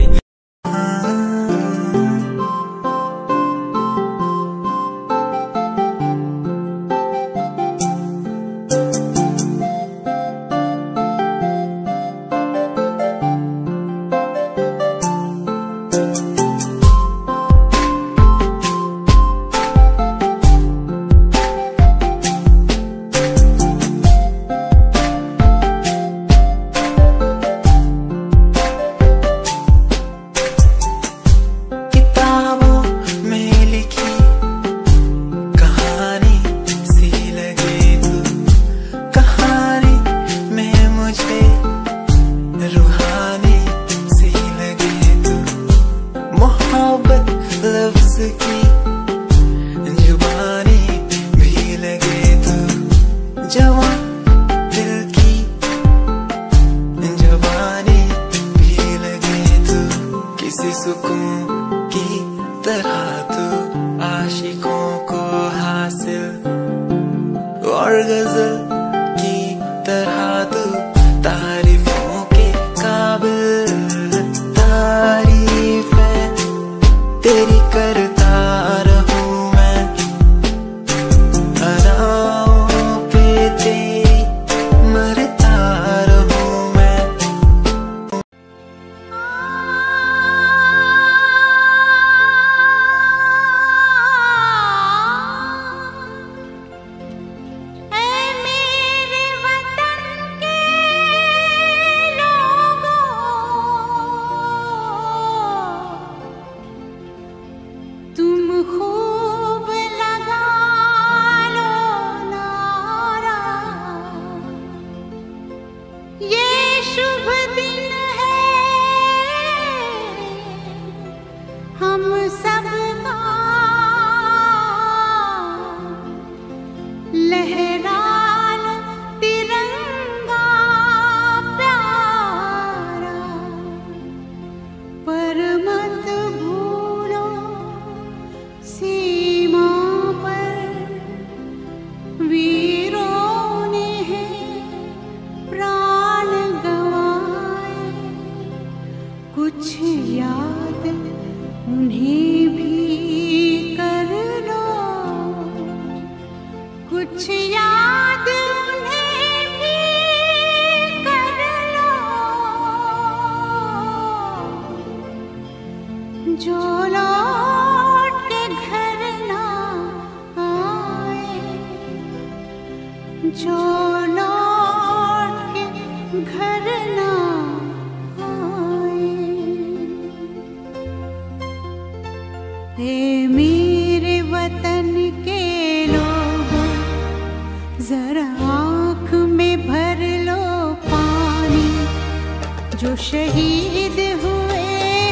शहीद हुए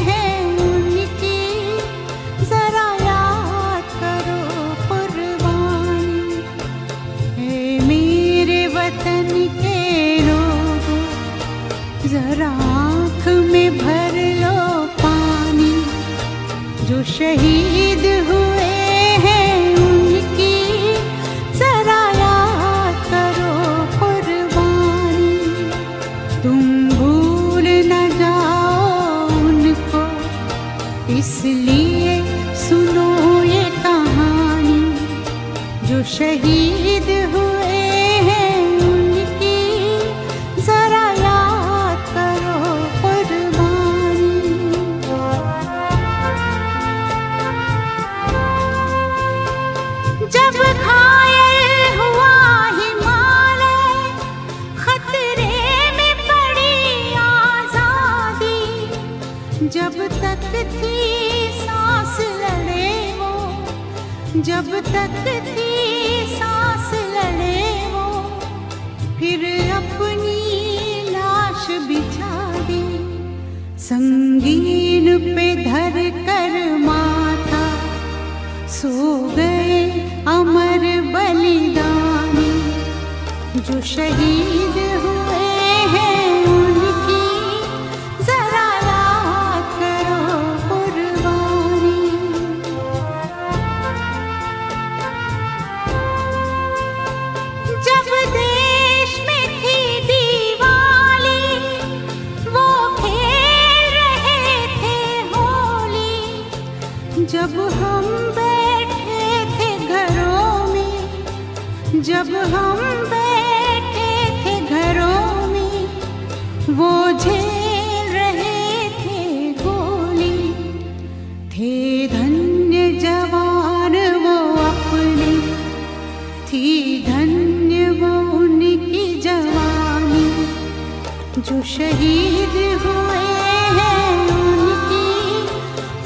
हैं उनकी जरा याद करो कुर्बानी। हे मेरे वतन के लोगों जरा आँख में भर लो पानी। जो शहीद हुए हैं उनकी जरा याद करो कुर्बानी। तुम भूल न जाओ उनको इसलिए सुनो ये कहानी, जो शहीद हुए हैं उनकी जरा याद करो कुर्बानी। जब घायल हुआ हिमालय, खतरे में पड़ी आजादी, जब तक थी सांस लड़े वो, जब तक थी सांस लड़े वो, फिर अपनी लाश बिछा दी, संगीन पे धर कर माथा, सो गए अमर बलिदानी, जो शहीद हुए हैं उनकी जरा याद करो कुर्बानी। जब देश में थी दिवाली, वो खेल रहे थे होली, जब हम बैठे थे घरों में, जब हम बैठे थे घरों में, वो झेल रहे थे गोली, थे धन्य जवान वो अपने, थी धन्य वो उनकी जवानी, जो शहीद हुए हैं उनकी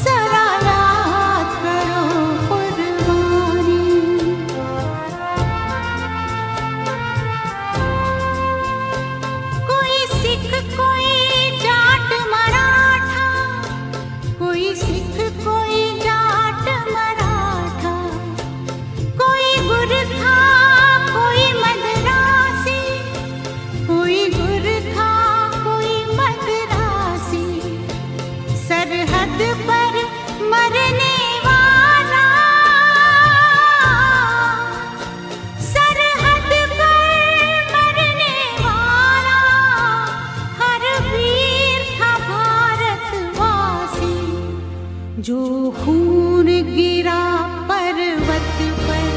जरा याद करो कुर्बानी। कोई सिख कोई जाट मराठा, कोई सिख कोई जाट मराठा, कोई गुरखा कोई मद्रासी, कोई गुरखा कोई मद्रासी, सरहद पर मरने वाला, सरहद पर मरने वाला, हर वीर था भारतवासी, जो खून गिरा पर्वत पर,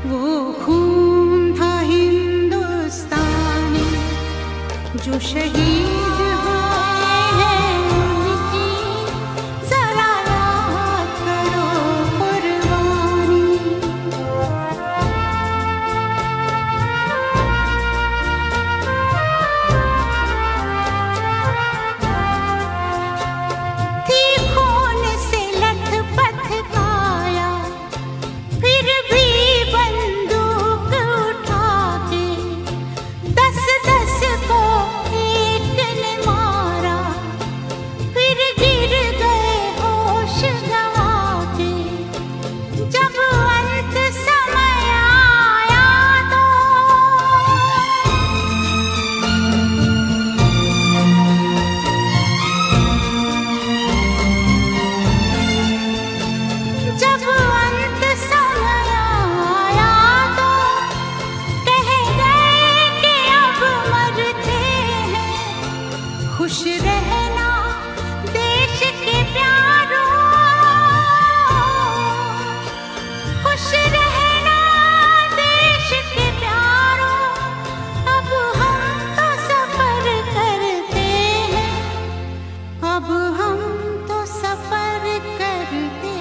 वो खून था हिंदुस्तानी, जो शहीद हुए हैं उनकी जरा याद करो कुर्बानी। थी खून से लथपथ काया, फिर भी बंदूक उठा के 10-10 को एक ने मारा, फिर गिर गए होश गंवा के, जब अंत समय आया तो, जब अंत समय आया तो, कह गए कि अब मरते हैं, खुश रहना देश के प्यारों, खुश रहना देश के प्यारों, अब हम तो सफर करते हैं, अब हम तो सफर करते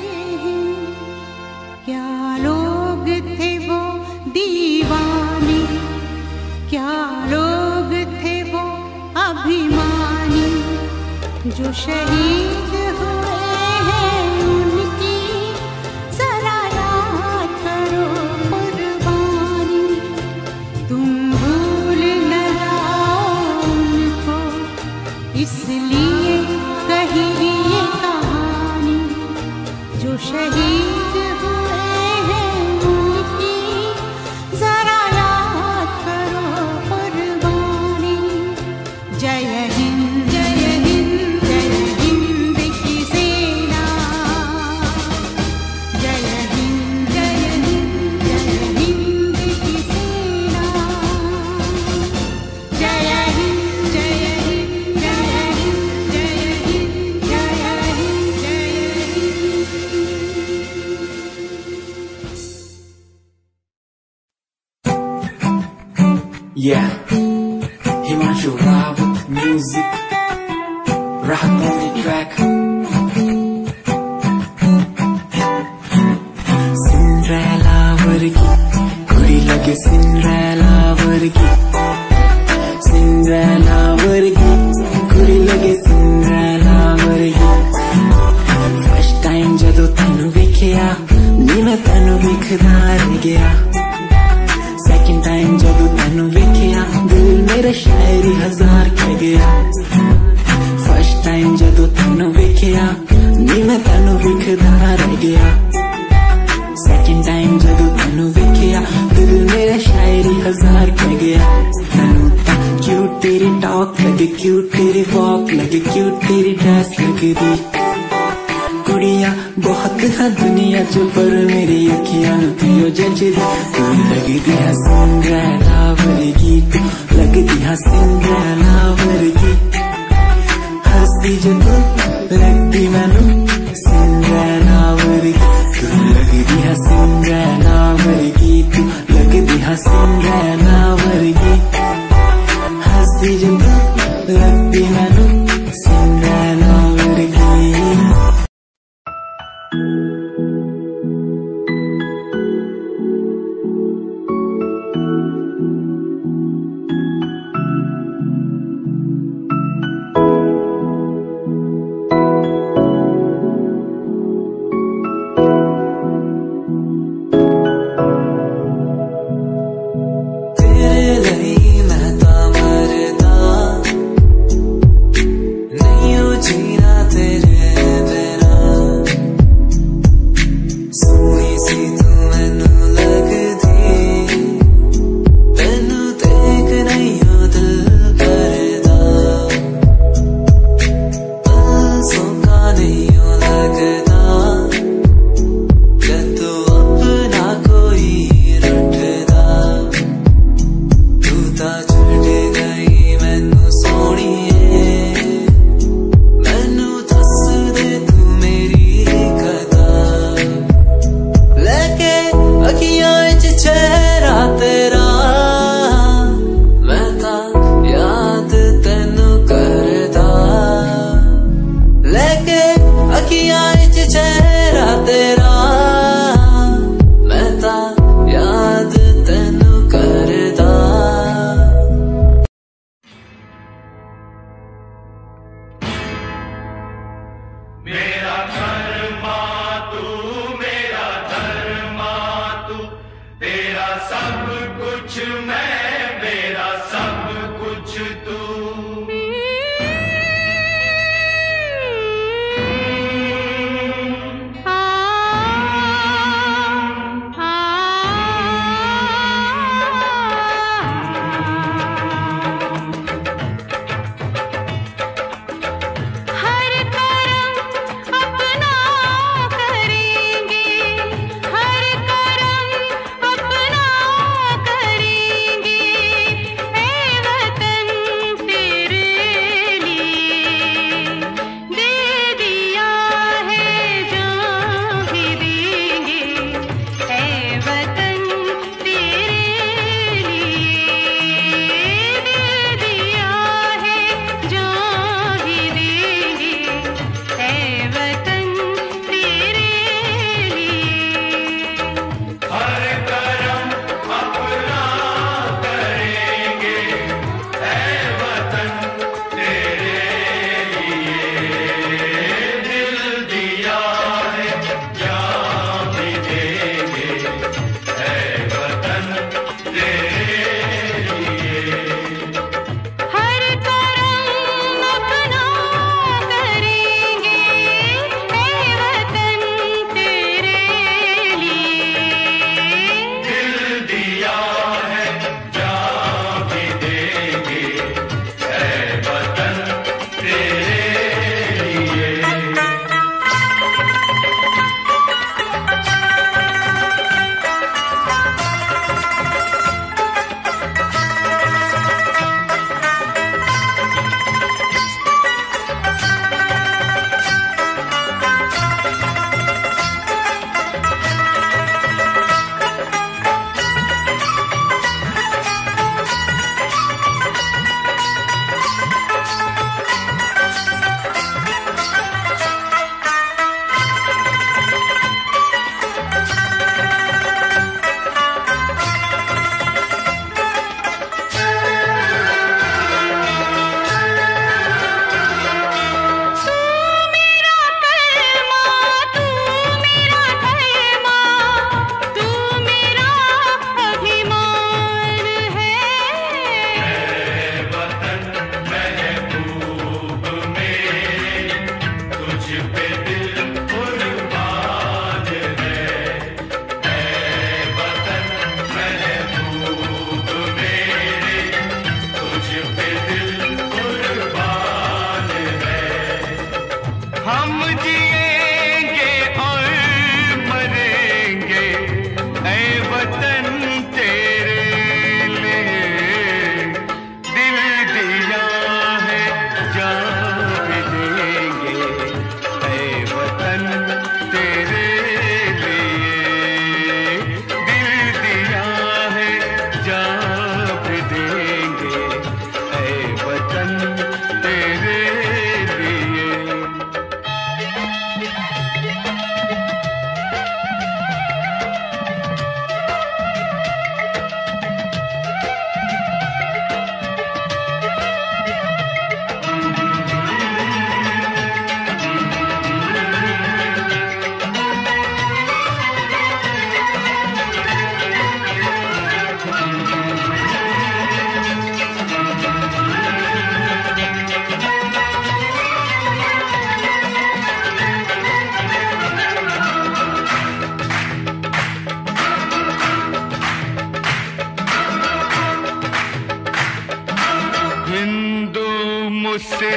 हैं। क्या लोग थे वो दीवाने, क्या लोग थे वो अभिमानी, जो शहीद हुए हैं उनकी जरा याद करो कुर्बानी। तुम भूल न जाओ उनको, इसलिए कही ये कहानी, जो शहीद हुए हैं उनकी जरा याद करो कुर्बानी। जय हिंद जय हिंद जय Hind Yeah, Himanshu Rao with music, rock on the track. Cinderella vargi, kudi lage Cinderella vargi. Cinderella vargi, kudi lage Cinderella vargi. First time jado tenu vekhya, ni main tenu vekhda reh gaya. Second time जब तैनू वेखिया दिल मेरा शायरी हजार कह गया. First time जब तैनू वेखिया नी मैं तैनू वेखदा रह गया. Second time जब तैनू वेखिया दिल मेरा शायरी हजार कह गया. तैनू ता क्यूट तेरी टॉक लगे, क्यूट तेरी वॉक लगे, क्यूट तेरी ड्रेस लगदी. कुड़िया बहुत है दुनिया च पर मेरी अखियां नू तियो जचदी. तू लगदी है सिंड्रेला वर्गी, तू लगदी है सिंड्रेला वर्गी. हंसदी जो तू लगदी मैनू सिंड्रेला वर्गी. तू लगदी है सिंड्रेला वर्गी, तू लगदी है सिंड्रेला वर्गी. हंसदी जो तू लगदी मैनू सिंड्रेला वर्गी.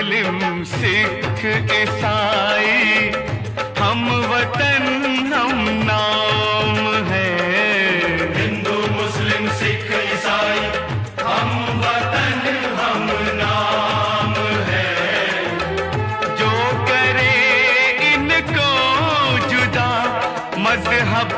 मुस्लिम सिख ईसाई हम वतन हम नाम है। हिंदू मुस्लिम सिख ईसाई हम वतन हम नाम है। जो करे इनको जुदा मजहब